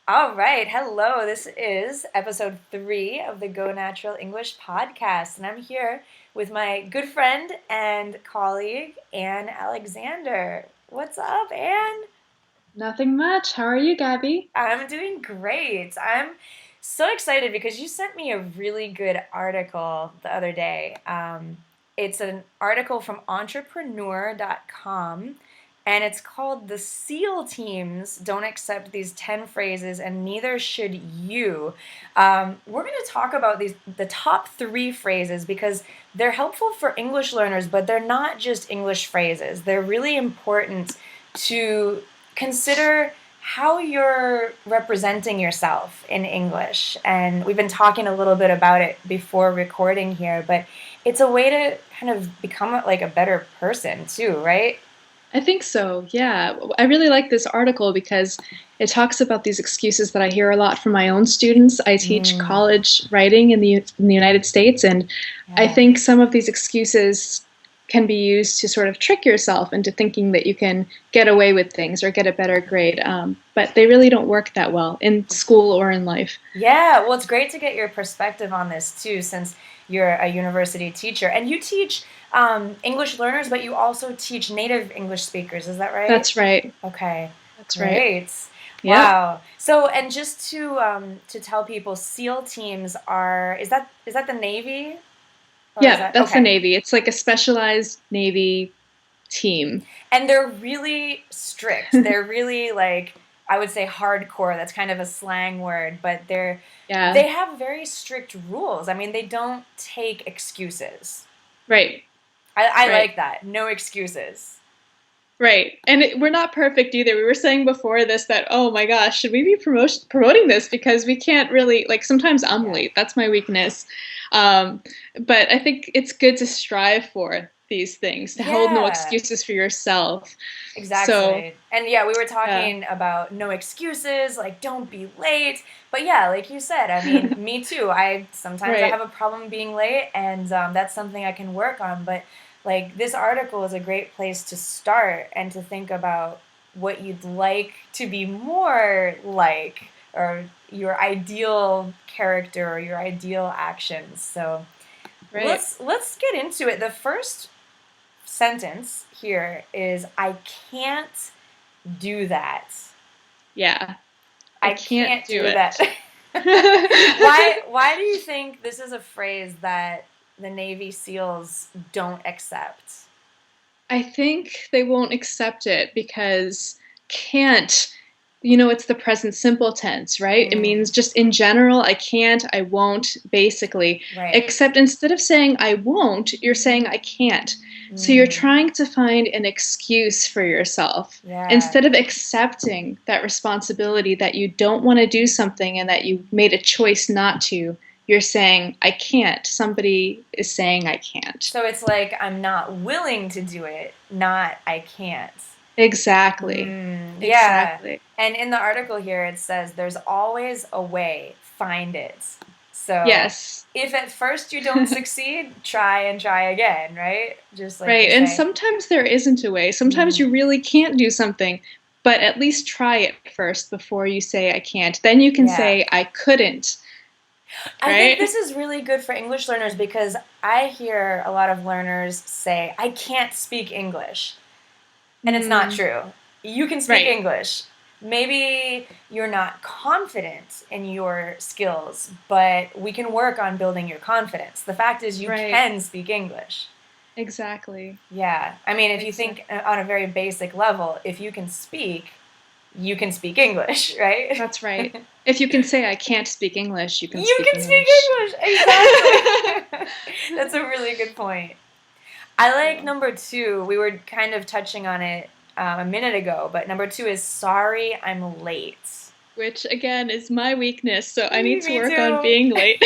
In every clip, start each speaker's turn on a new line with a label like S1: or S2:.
S1: All right. Hello. This is episode 3 of the Go Natural English podcast. And I'm here with my good friend and colleague, Anne Alexander. What's up, Anne?
S2: Nothing much. How are you, Gabby?
S1: I'm doing great. I'm so excited because you sent me a really good article the other day. It's an article from entrepreneur.com and it's called "The SEAL Teams Don't Accept These 10 Phrases and Neither Should You." We're going to talk about the top 3 phrases because they're helpful for English learners, but they're not just English phrases. They're really important to consider how you're representing yourself in English. And we've been talking a little bit about it before recording here, but it's a way to kind of become like a better person too, right?
S2: I think so, yeah. I really like this article because it talks about these excuses that I hear a lot from my own students. I teach
S1: Mm,
S2: college writing in the United States, and I
S1: yeah.
S2: think some of these excuses can be used to sort of trick yourself into thinking that you can get away with things or get a better grade. But they really don't work that well in school or in life.
S1: Yeah, well, it's great to get your perspective on this too, since you're a university teacher and you teach English learners, but you also teach native English speakers. Is that right?
S2: That's right.
S1: Okay,
S2: That's right.
S1: great.
S2: Yep.
S1: Wow. So, and just to tell people, SEAL teams are is that the Navy or is
S2: Yeah,
S1: that
S2: that's the
S1: okay?
S2: Navy. It's like a specialized Navy team.
S1: And they're really strict. They're really like I would say hardcore. That's kind of a slang word, but
S2: Yeah,
S1: they have very strict rules. I mean, they don't take excuses.
S2: right,
S1: I
S2: right,
S1: like that. No excuses.
S2: right. And we're not perfect either. We were saying before this that, oh my gosh, should we be promoting this? Because we can't really, like, sometimes I'm
S1: Yeah.
S2: late. That's my weakness. Um, but I think it's good to strive for these things, to hold no
S1: Yeah.
S2: excuses for yourself. So,
S1: Exactly. And yeah, we were
S2: yeah,
S1: talking about no excuses, like don't be late. But yeah, like you said, I mean, me too. I sometimes I have
S2: right.
S1: a problem being late, and that's something I can work on. But like this article is a great place to start and to think about what you'd like to be more like, or your ideal character or your ideal actions. So
S2: Right.
S1: let's get into it. The first sentence here is I can't do that.
S2: Yeah, I
S1: I
S2: can't
S1: can't
S2: do
S1: do that.
S2: it.
S1: Why do you think this is a phrase that the Navy SEALs don't accept?
S2: I think they won't accept it because can't, it's the present simple tense, right? It
S1: Mm,
S2: means just in general, I can't, I won't, basically.
S1: right.
S2: Except instead of saying I won't, you're saying I can't. So you're
S1: Mm,
S2: trying to find an excuse for yourself
S1: yeah.
S2: instead of accepting that responsibility that you don't want to do something and that you made a choice not to. You're saying I can't. Somebody is saying I can't.
S1: So it's like I'm not willing to do it, not I can't.
S2: Exactly.
S1: Yeah.
S2: Exactly.
S1: And in the article here, it says there's always a way, find it. So
S2: Yes.
S1: if at first you don't succeed, try and try again, right? Just like they
S2: Right. And
S1: say.
S2: sometimes there isn't a way. Sometimes you
S1: Mm,
S2: really can't do something, but at least try it first before you say I can't. Then you can
S1: yeah.
S2: say I couldn't,
S1: I think
S2: right?
S1: this is really good for English learners because I hear a lot of learners say, I can't speak English. And it's not
S2: Mm,
S1: true. You can speak
S2: right.
S1: English. Maybe you're not confident in your skills, but we can work on building your confidence. The fact is, you
S2: Right.
S1: can speak English.
S2: Exactly.
S1: Yeah. I mean, if you think
S2: Exactly.
S1: on a very basic level, if you can speak English, right?
S2: That's right. If you can say I can't speak English, you can
S1: You
S2: speak
S1: can speak
S2: English.
S1: English. Exactly. That's a really good point. I like
S2: So,
S1: number 2. We were kind of touching on it a minute ago, but number 2 is sorry, I'm late.
S2: which again is my weakness, so I need to
S1: Me
S2: work on
S1: too.
S2: being late.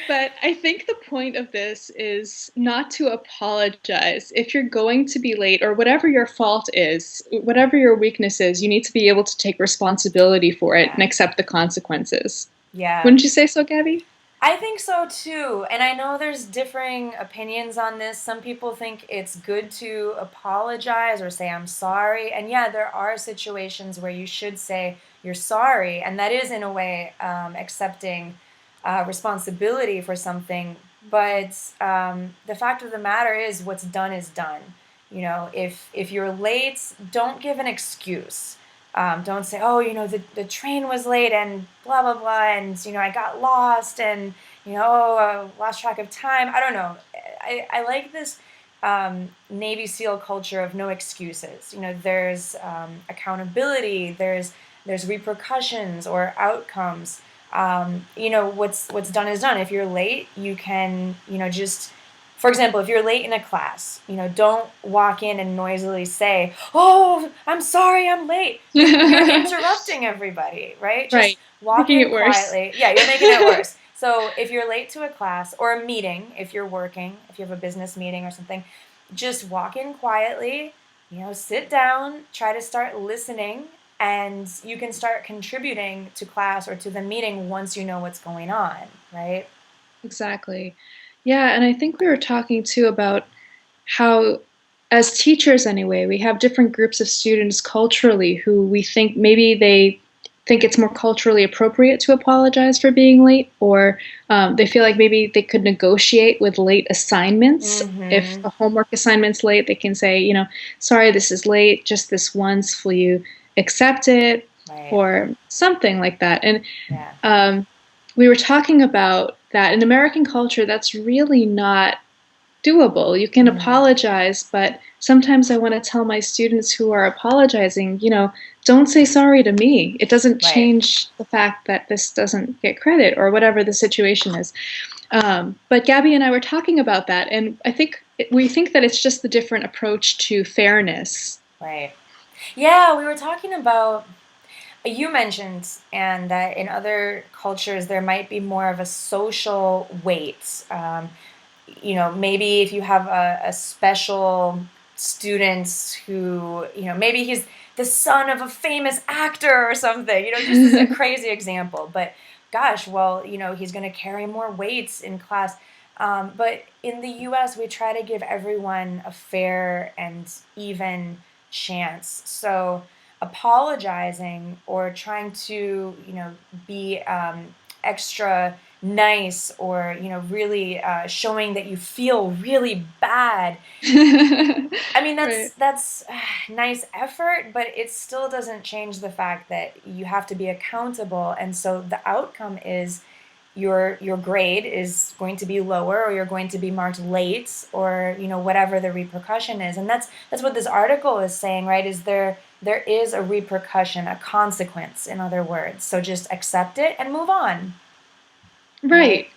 S2: But I think the point of this is not to apologize. If you're going to be late or whatever your fault is, whatever your weakness is, you need to be able to take responsibility for it and
S1: Yeah.
S2: accept the consequences.
S1: Yeah.
S2: Wouldn't you say so, Gabby?
S1: I think so too. And I know there's differing opinions on this. Some people think it's good to apologize or say, I'm sorry. And yeah, there are situations where you should say you're sorry. And that is, in a way, accepting responsibility for something. But the fact of the matter is, what's done is done. If you're late, don't give an excuse. Don't say, oh, the train was late and blah, blah, blah, and, I got lost and, lost track of time. I don't know. I like this Navy SEAL culture of no excuses. There's accountability, there's repercussions or outcomes. What's done is done. If you're late, you can, just for example, if you're late in a class, don't walk in and noisily say, "Oh, I'm sorry, I'm late." You're interrupting everybody, right? Just
S2: Right.
S1: walk
S2: Making
S1: in
S2: it worse.
S1: quietly. Yeah, you're making it worse. So if you're late to a class or a meeting, if you're working, if you have a business meeting or something, just walk in quietly, sit down, try to start listening, and you can start contributing to class or to the meeting once you know what's going on, right?
S2: Exactly. Yeah, and I think we were talking too about how, as teachers anyway, we have different groups of students culturally who we think maybe they think it's more culturally appropriate to apologize for being late, or they feel like maybe they could negotiate with late assignments. If
S1: Mm-hmm.
S2: the homework assignment's late, they can say, sorry, this is late, just this once, will you accept it?
S1: Right.
S2: Or something like that. And
S1: Yeah.
S2: um, we were talking about that in American culture, that's really not doable. You can
S1: Mm.
S2: apologize, but sometimes I want to tell my students who are apologizing, don't say sorry to me. It doesn't
S1: Right.
S2: change the fact that this doesn't get credit or whatever the situation is. But Gabby and I were talking about that, and I think we think that it's just the different approach to fairness.
S1: Right. Yeah, we were talking about, you mentioned, and that in other cultures there might be more of a social weight. Maybe if you have a special student who, maybe he's the son of a famous actor or something, just as a crazy example. But gosh, well, he's going to carry more weights in class. But in the US, we try to give everyone a fair and even chance. So apologizing or trying to, be extra nice or, really showing that you feel really bad. I mean, that's
S2: Right.
S1: that's nice effort, but it still doesn't change the fact that you have to be accountable, and so the outcome is your grade is going to be lower, or you're going to be marked late, or whatever the repercussion is. And that's what this article is saying, right? Is there is a repercussion, a consequence, in other words. So just accept it and move on, right?
S2: Right.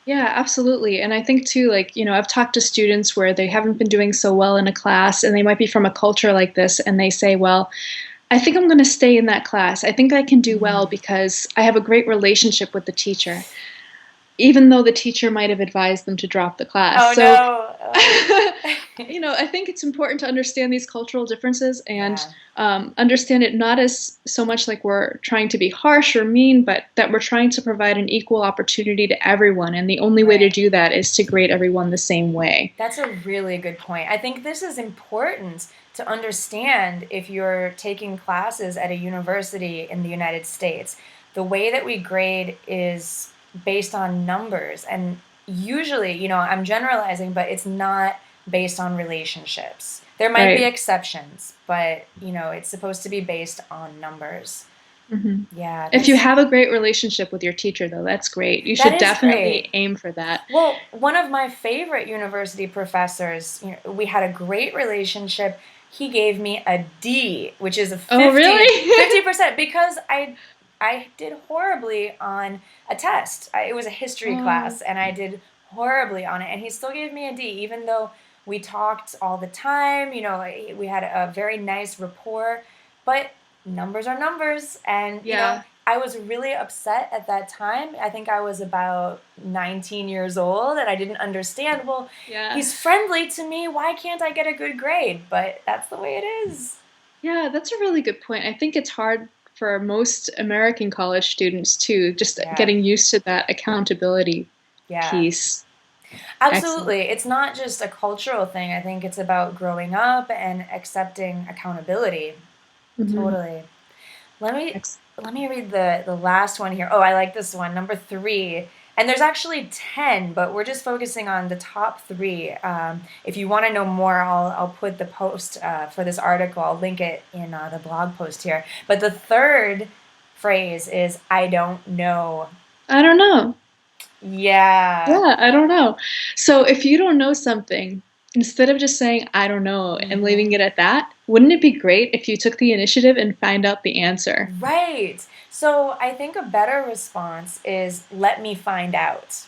S2: Yeah, absolutely. And I think too, like, I've talked to students where they haven't been doing so well in a class and they might be from a culture like this and they say, well, I think I'm going to stay in that class. I think I can do well
S1: Mm.
S2: because I have a great relationship with the teacher, even though the teacher might have advised them to drop the class.
S1: Oh
S2: So,
S1: no. Oh.
S2: I think it's important to understand these cultural differences and
S1: Yeah,
S2: understand it not as so much like we're trying to be harsh or mean, but that we're trying to provide an equal opportunity to everyone. And the only way to
S1: right.
S2: do that is to grade everyone the same way.
S1: That's a really good point. I think this is important to understand if you're taking classes at a university in the United States. The way that we grade is based on numbers. And usually, I'm generalizing, but it's not based on relationships. There might be
S2: Right.
S1: exceptions, but, it's supposed to be based on numbers.
S2: Hmm.
S1: Yeah,
S2: If you have a great relationship with your teacher, though, that's great. You
S1: that
S2: should
S1: is
S2: definitely
S1: great.
S2: aim for that.
S1: Well, one of my favorite university professors, we had a great relationship. He gave me a D, which is a
S2: Oh, really?
S1: 50% because I did horribly on a test. It was a history
S2: Oh,
S1: class and I did horribly on it, and he still gave me a D even though we talked all the time, we had a very nice rapport, but numbers are numbers. And
S2: yeah.
S1: I was really upset at that time. I think I was about 19 years old and I didn't understand. Well,
S2: Yeah.
S1: he's friendly to me. Why can't I get a good grade? But that's the way it is.
S2: Yeah, that's a really good point. I think it's hard for most American college students too, just
S1: Yeah.
S2: getting used to that accountability.
S1: Yeah.
S2: peace. Excellent.
S1: Absolutely. It's not just a cultural thing. I think it's about growing up and accepting accountability.
S2: Hmm.
S1: Totally. Let me
S2: Excellent.
S1: let me read the last one here. Oh, I like this one, number 3. And there's actually 10, but we're just focusing on the top 3. If you want to know more, I'll put the post for this article. I'll link it in the blog post here. But the third phrase is I don't know.
S2: I don't know.
S1: Yeah.
S2: Yeah, I don't know. So if you don't know something, instead of just saying, I don't know, and leaving
S1: Hmm.
S2: it at that, wouldn't it be great if you took the initiative and find out the answer?
S1: Right. So I think a better response is let me find out.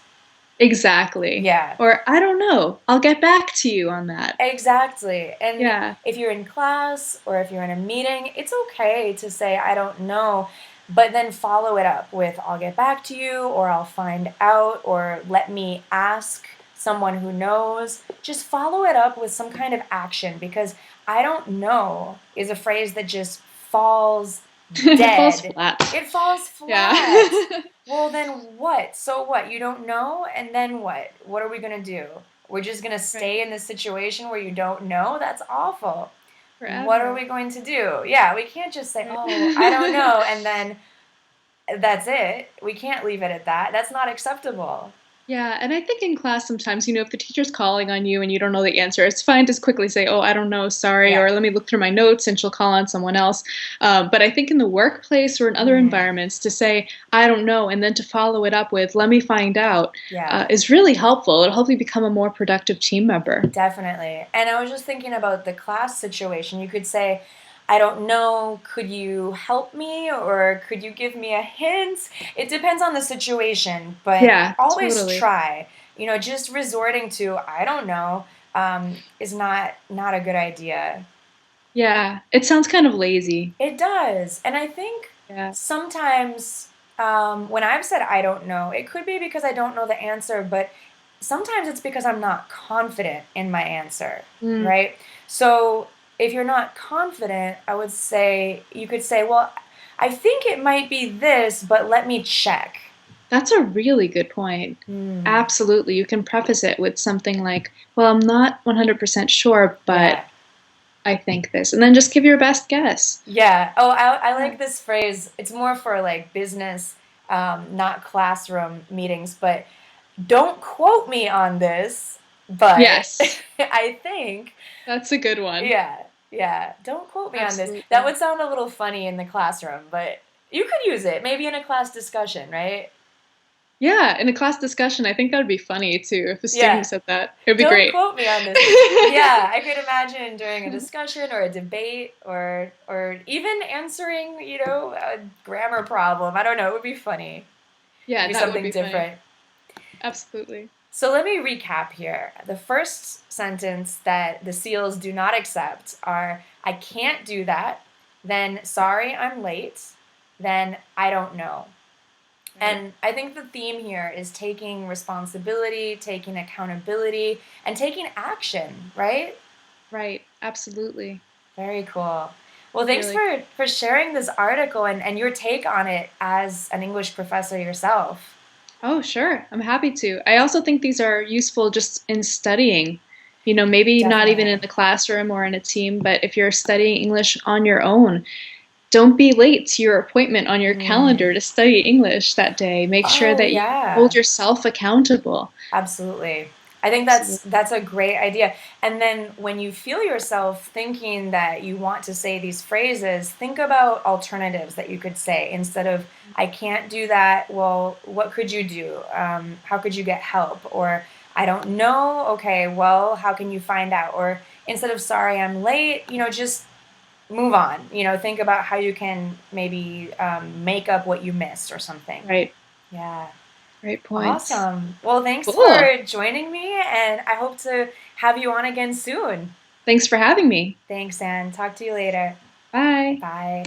S2: Exactly.
S1: Yeah.
S2: Or, I don't know. I'll get back to you on that.
S1: Exactly. And
S2: Yeah.
S1: if you're in class or if you're in a meeting, it's okay to say, I don't know, but then follow it up with, I'll get back to you, or I'll find out, or let me ask someone who knows. Just follow it up with some kind of action because I don't know is a phrase that just falls
S2: It falls
S1: dead.
S2: flat.
S1: It falls
S2: Yeah.
S1: flat. Well, then what? So what? You don't know? And then what? What are we going to do? We're just going to
S2: Right.
S1: stay in this situation where you don't know? That's awful. What are
S2: Forever.
S1: we going to do? Yeah, we can't just say,
S2: Right.
S1: oh, I don't know, and then that's it. We can't leave it at that. That's not acceptable.
S2: Yeah, and I think in class sometimes, if the teacher's calling on you and you don't know the answer, it's fine to just quickly say, "Oh, I don't know, sorry,"
S1: Yeah.
S2: or "Let me look through my notes," and she'll call on someone else. But I think in the workplace or in other
S1: Mm,
S2: environments, to say, "I don't know," and then to follow it up with, "Let me find out,"
S1: yeah.
S2: is really helpful. It'll help you become a more productive team member.
S1: Definitely. And I was just thinking about the class situation. You could say, I don't know, could you help me or could you give me a hint? It depends on the situation, but
S2: Yeah,
S1: always
S2: totally.
S1: try. Just resorting to I don't know is not a good idea.
S2: Yeah, it sounds kind of lazy.
S1: It does. And I think
S2: Yeah.
S1: sometimes when I've said I don't know, it could be because I don't know the answer, but sometimes it's because I'm not confident in my answer,
S2: Mm,
S1: right? So if you're not confident, I would say, you could say, well, I think it might be this, but let me check.
S2: that's a really good point.
S1: Hmm.
S2: Absolutely. You can preface it with something like, "Well, I'm not 100% sure, but
S1: Yeah.
S2: I think this," and then just give your best guess.
S1: Yeah. Oh, I
S2: Yeah.
S1: like this phrase. It's more for like business, not classroom meetings, but don't quote me on this, but
S2: Yes,
S1: I think,
S2: that's a good one.
S1: yeah, yeah, don't quote me on this. That
S2: Absolutely.
S1: would sound a little funny in the classroom, but you could use it maybe in a class discussion, right?
S2: Yeah, in a class discussion, I think that would be funny too if a student
S1: Yeah,
S2: said that. It would be
S1: don't
S2: great.
S1: quote me on this. Yeah, I could imagine during a discussion or a debate or even answering, a grammar problem. I don't know, it would be funny.
S2: Yeah,
S1: It'd be
S2: that would
S1: something
S2: be funny.
S1: different.
S2: Absolutely.
S1: So let me recap here. The first sentence that the seals do not accept are I can't do that, then sorry, I'm late, then I don't know.
S2: Right.
S1: And I think the theme here is taking responsibility, taking accountability, and taking action, right?
S2: Right. Absolutely.
S1: Very cool. Well, thanks
S2: Really.
S1: for sharing this article and your take on it as an English professor yourself.
S2: Oh, sure. I'm happy to. I also think these are useful just in studying. Maybe not even in
S1: Definitely.
S2: the classroom or in a team, but if you're studying English on your own, don't be late to your appointment on your calendar
S1: Mm.
S2: to study English that day. Make sure
S1: Oh,
S2: that you hold
S1: yeah.
S2: yourself accountable.
S1: Absolutely. I think that's
S2: Absolutely.
S1: that's a great idea. And then when you feel yourself thinking that you want to say these phrases, think about alternatives that you could say instead of I can't do that. Well, what could you do? How could you get help? Or I don't know. Okay, well, how can you find out? Or instead of sorry, I'm late, just move on. Think about how you can maybe make up what you missed or something.
S2: Right.
S1: Yeah.
S2: Great points.
S1: Awesome. Well, thanks
S2: Cool.
S1: for joining me, and I hope to have you on again soon.
S2: Thanks for having me.
S1: Thanks, and talk to you later.
S2: Bye.
S1: Bye.